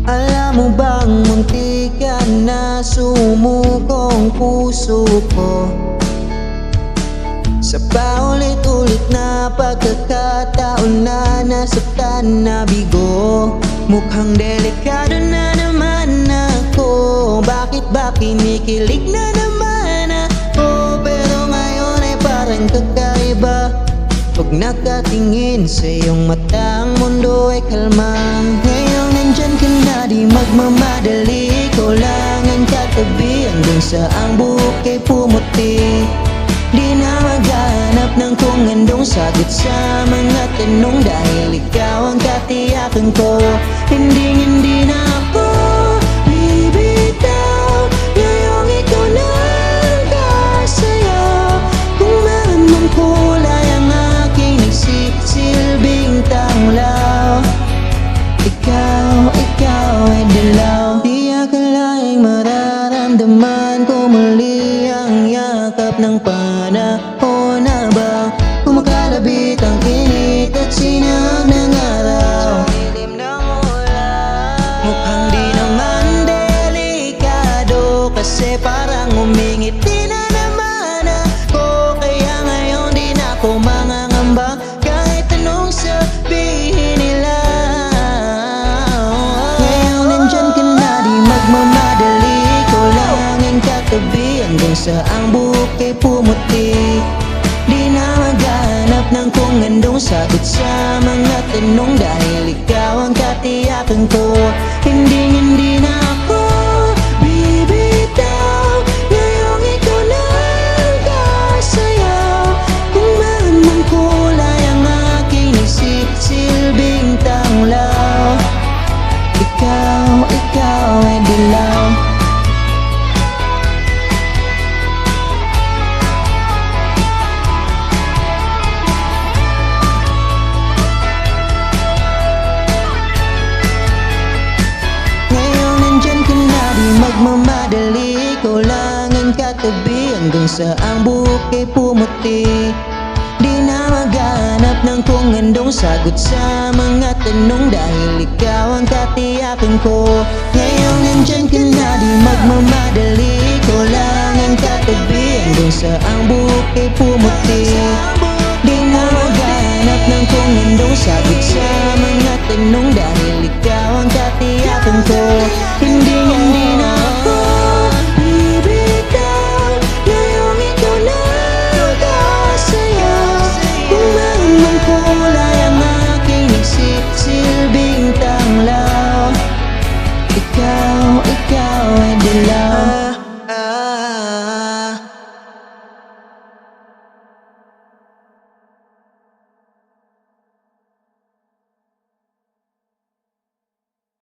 Alam mo bang muntikan na sumugong puso ko sa paulit-ulit na pagkakataon na nasaktan na bigo. Mukhang delikado na naman ako. Bakit ba kinikilig na naman ako? Pero ngayon ay parang kakaiba. Pag nakatingin sa iyong mata, ang mundo ay kalma. Ngayon nandyan ka na, di magmamadali. Ikaw lang ang katabi hanggang sa ang buhok ay pumuti. Di na maghanap ng kung andong sagot sa mga tanong, dahil ikaw ang katiyakan ko. Hindi na ako bibitaw. Ngayong ikaw na ang kasayaw. Kung meron mang kulay ang aking nagsisilbing tanglaw, ikaw ay dilaw. Di akalaing mararamdaman ko muli ang yakap ng panahon na ba kumakalabit ang init at sinag ng araw. Mukhang di naman delikado, kasi parang umingiti na naman ako. Kaya ngayon di na ako mangangamba kahit anong sabihin nila. Ngayon nandyan ka na, di magmamadali. Ikaw lang ang katabi hanggang sa ang buhok ay pumuti. Di na maghanap ng kung andong sagot sa mga tanong, dahil ikaw ang katiyakan ko. Hindi na ako bibitaw. Ngayong ikaw na ang kasayaw. Kung meron mang kulay ang aking nagsisilbing tanglaw, ikaw ay dilaw. Magmamadali, ikaw lang ang katabi hanggang sa ang buhok ay pumuti. Di na maghanap ng kung andong sagot sa mga tanong, dahil ikaw ang katiyakan ko. Ngayon nandyan ka na, di magmamadali. Ikaw lang ang katabi hanggang sa ang buhok ay pumuti. Di na maghanap ng kung andong sagot sa mga tanong, dahil ikaw ang katiyakan ko.